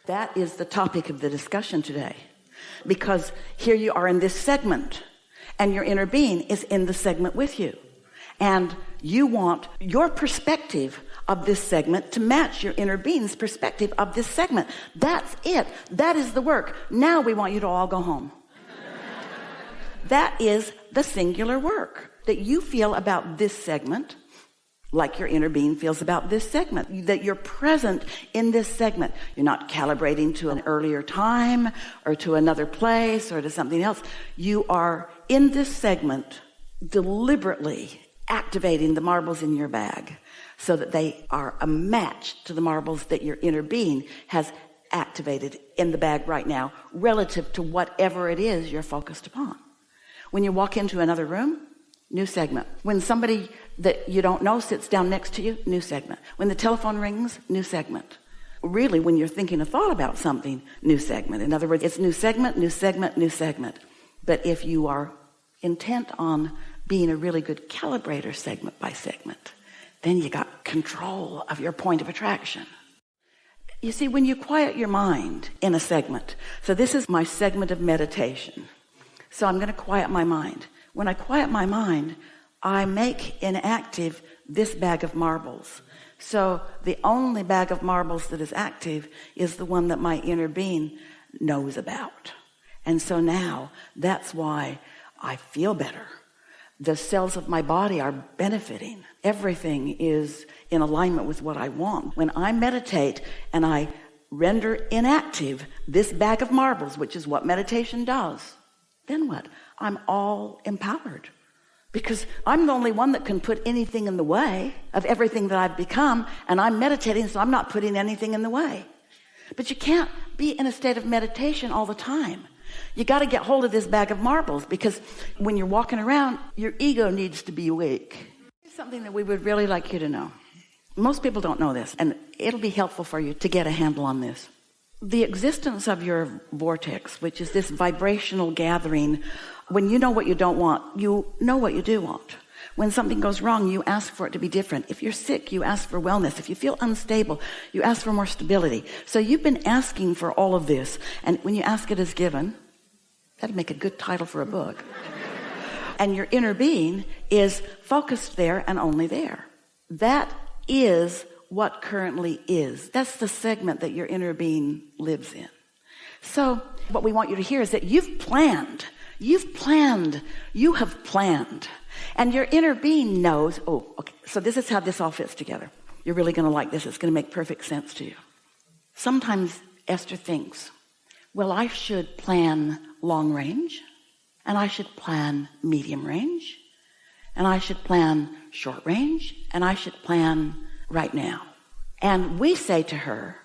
That is the topic of the discussion today, because here you are in this segment and your inner being is in the segment with you, and you want your perspective of this segment to match your inner being's perspective of this segment. That's it. That is the work. Now we want you to all go home. That is the singular work that you feel about this segment, like your inner being feels about this segment, that you're present in this segment. You're not calibrating to an earlier time or to another place or to something else. You are in this segment deliberately activating the marbles in your bag so that they are a match to the marbles that your inner being has activated in the bag right now relative to whatever it is you're focused upon. When you walk into another room, new segment. When somebody that you don't know sits down next to you, new segment. When the telephone rings, new segment. Really, when you're thinking a thought about something, new segment. In other words, it's new segment, new segment, new segment. But if you are intent on being a really good calibrator segment by segment, then you got control of your point of attraction. You see, when you quiet your mind in a segment, so this is my segment of meditation. So I'm going to quiet my mind. When I quiet my mind, I make inactive this bag of marbles. So the only bag of marbles that is active is the one that my inner being knows about. And so now that's why I feel better. The cells of my body are benefiting. Everything is in alignment with what I want. When I meditate and I render inactive this bag of marbles, which is what meditation does, then what? I'm all empowered, because I'm the only one that can put anything in the way of everything that I've become, and I'm meditating, so I'm not putting anything in the way. But you can't be in a state of meditation all the time. You got to get hold of this bag of marbles, because when you're walking around, your ego needs to be awake. Here's something that we would really like you to know. Most people don't know this, and it'll be helpful for you to get a handle on this. The existence of your vortex, which is this vibrational gathering, when you know what you don't want, you know what you do want. When something goes wrong, you ask for it to be different. If you're sick, you ask for wellness. If you feel unstable, you ask for more stability. So you've been asking for all of this, and when you ask it as given, that'd make a good title for a book. And your inner being is focused there and only there. That is what currently is. That's the segment that your inner being lives in. So what we want you to hear is that you have planned. And your inner being knows, oh, okay, so this is how this all fits together. You're really going to like this. It's going to make perfect sense to you. Sometimes Esther thinks, well, I should plan long range, and I should plan medium range, and I should plan short range, and I should plan right now. And we say to her,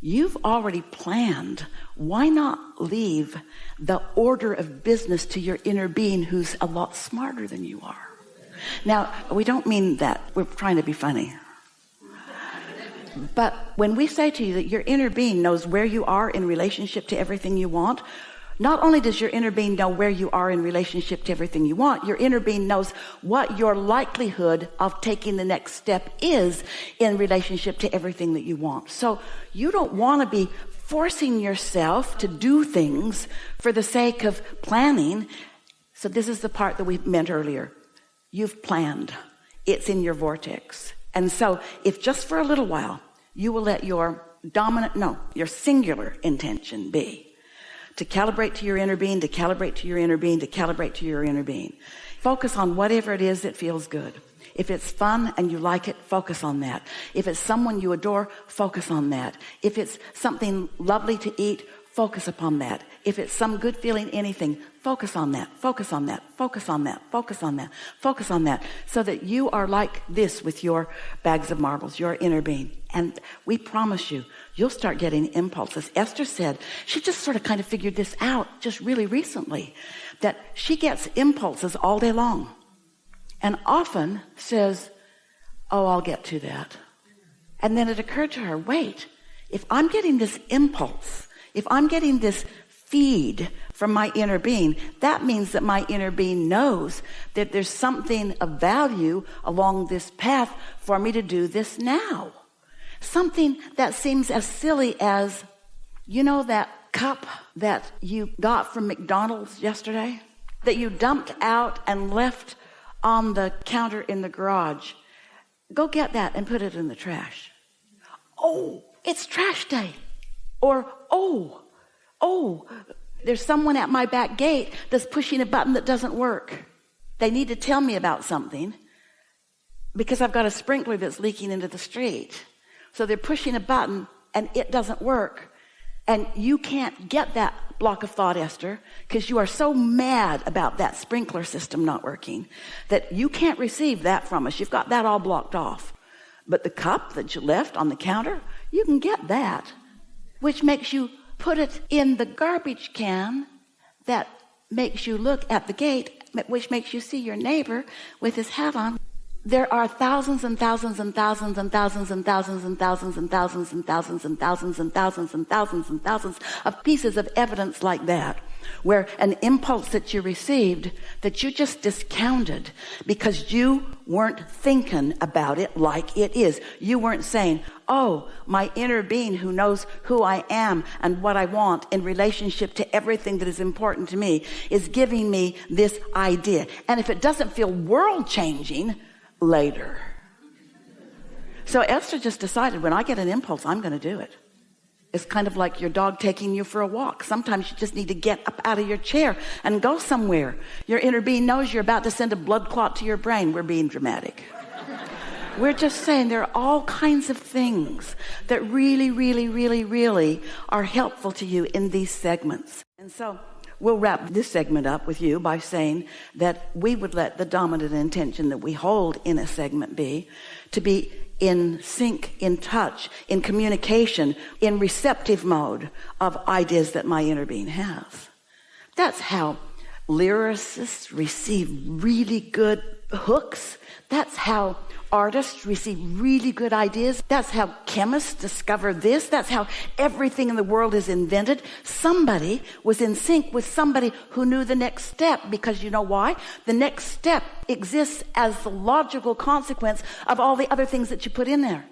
you've already planned. Why not leave the order of business to your inner being, who's a lot smarter than you are? Now, we don't mean that. We're trying to be funny. But when we say to you that your inner being knows where you are in relationship to everything you want, not only does your inner being know where you are in relationship to everything you want, your inner being knows what your likelihood of taking the next step is in relationship to everything that you want. So you don't want to be forcing yourself to do things for the sake of planning. So this is the part that we meant earlier. You've planned. It's in your vortex. And so if just for a little while, you will let your singular intention be to calibrate to your inner being, to calibrate to your inner being, to calibrate to your inner being. Focus on whatever it is that feels good. If it's fun and you like it, focus on that. If it's someone you adore, focus on that. If it's something lovely to eat, focus upon that. If it's some good feeling, anything, focus on that, focus on that, focus on that, focus on that, focus on that, so that you are like this with your bags of marbles, your inner being. And we promise you, you'll start getting impulses. Esther said she just sort of kind of figured this out just really recently, that she gets impulses all day long and often says, oh, I'll get to that. And then it occurred to her, wait, if I'm getting this impulse, if I'm getting this feed from my inner being, that means that my inner being knows that there's something of value along this path for me to do this now. Something that seems as silly as You know that cup that you got from McDonald's yesterday? That you dumped out and left on the counter in the garage? Go get that and put it in the trash. Oh, it's trash day. Or, oh, there's someone at my back gate that's pushing a button that doesn't work. They need to tell me about something because I've got a sprinkler that's leaking into the street. So they're pushing a button and it doesn't work. And you can't get that block of thought, Esther, because you are so mad about that sprinkler system not working that you can't receive that from us. You've got that all blocked off. But the cup that you left on the counter, you can get that, which makes you put it in the garbage can that makes you look at the gate, which makes you see your neighbor with his hat on. There are thousands and thousands and thousands and thousands and thousands and thousands and thousands and thousands and thousands and thousands and thousands and thousands of pieces of evidence like that, where an impulse that you received that you just discounted because you weren't thinking about it like it is. You weren't saying, oh, my inner being who knows who I am and what I want in relationship to everything that is important to me is giving me this idea. And if it doesn't feel world-changing, later. So Esther just decided, when I get an impulse, I'm going to do it. It's kind of like your dog taking you for a walk. Sometimes you just need to get up out of your chair and go somewhere. Your inner being knows you're about to send a blood clot to your brain. We're being dramatic. We're just saying there are all kinds of things that really, really, really, really are helpful to you in these segments. And so we'll wrap this segment up with you by saying that we would let the dominant intention that we hold in a segment be to be in sync, in touch, in communication, in receptive mode of ideas that my inner being has. That's how lyricists receive really good hooks. That's how artists receive really good ideas. That's how chemists discover this. That's how everything in the world is invented. Somebody was in sync with somebody who knew the next step, because you know why? The next step exists as the logical consequence of all the other things that you put in there.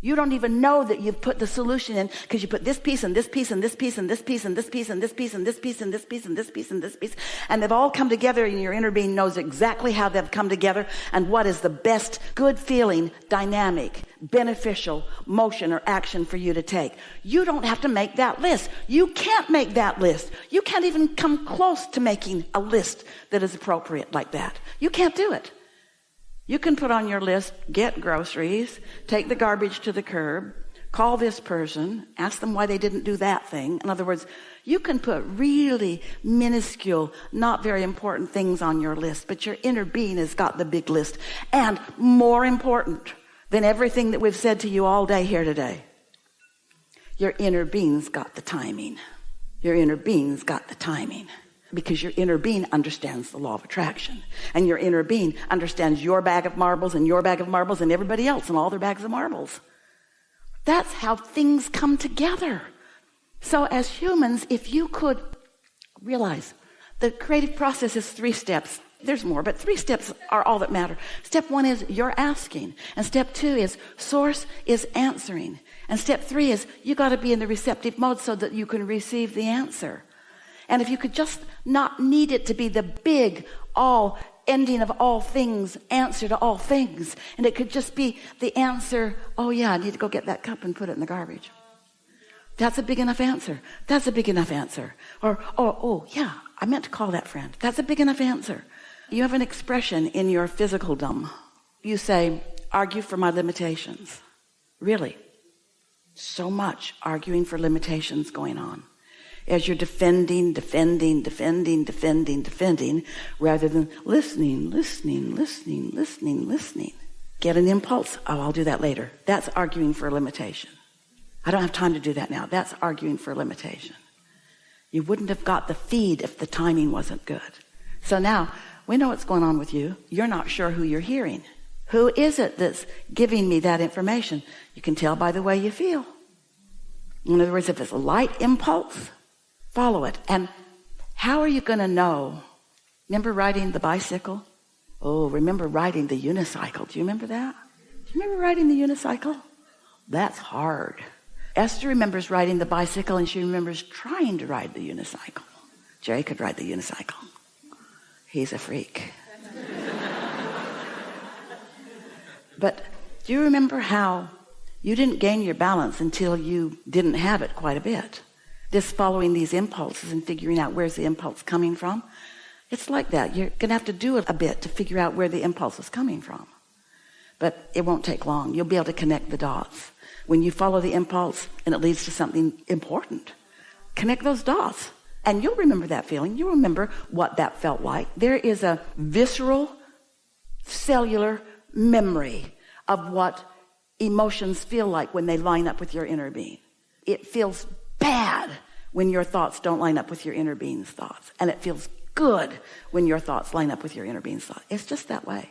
You don't even know that you've put the solution in because you put this piece and this piece and this piece and this piece and this piece and this piece and this piece and this piece and this piece and this piece. And they've all come together, and your inner being knows exactly how they've come together and what is the best good feeling, dynamic, beneficial motion or action for you to take. You don't have to make that list. You can't make that list. You can't even come close to making a list that is appropriate like that. You can't do it. You can put on your list, get groceries, take the garbage to the curb, call this person, ask them why they didn't do that thing. In other words, you can put really minuscule, not very important things on your list, but your inner being has got the big list. And more important than everything that we've said to you all day here today, your inner being's got the timing. Your inner being's got the timing. Because your inner being understands the law of attraction. And your inner being understands your bag of marbles and your bag of marbles and everybody else and all their bags of marbles. That's how things come together. So as humans, if you could realize the creative process is 3 steps. There's more, but 3 steps are all that matter. Step 1 is you're asking. And step 2 is source is answering. And step 3 is you got to be in the receptive mode so that you can receive the answer. And if you could just not need it to be the big, all ending of all things, answer to all things, and it could just be the answer, oh yeah, I need to go get that cup and put it in the garbage. That's a big enough answer. That's a big enough answer. Or, oh yeah, I meant to call that friend. That's a big enough answer. You have an expression in your physicaldom. You say, argue for my limitations. Really? So much arguing for limitations going on. As you're defending, rather than listening. Get an impulse. Oh, I'll do that later. That's arguing for a limitation. I don't have time to do that now. That's arguing for a limitation. You wouldn't have got the feed if the timing wasn't good. So now we know what's going on with you. You're not sure who you're hearing. Who is it that's giving me that information? You can tell by the way you feel. In other words, if it's a light impulse, follow it. And how are you going to know? Remember riding the bicycle? Oh, remember riding the unicycle. Do you remember that? Do you remember riding the unicycle? That's hard. Esther remembers riding the bicycle, and she remembers trying to ride the unicycle. Jerry could ride the unicycle. He's a freak. But do you remember how you didn't gain your balance until you didn't have it quite a bit? This following these impulses and figuring out where's the impulse coming from. It's like that. You're going to have to do it a bit to figure out where the impulse is coming from. But it won't take long. You'll be able to connect the dots. When you follow the impulse and it leads to something important, connect those dots. And you'll remember that feeling. You'll remember what that felt like. There is a visceral, cellular memory of what emotions feel like when they line up with your inner being. It feels bad when your thoughts don't line up with your inner being's thoughts. And it feels good when your thoughts line up with your inner being's thoughts. It's just that way.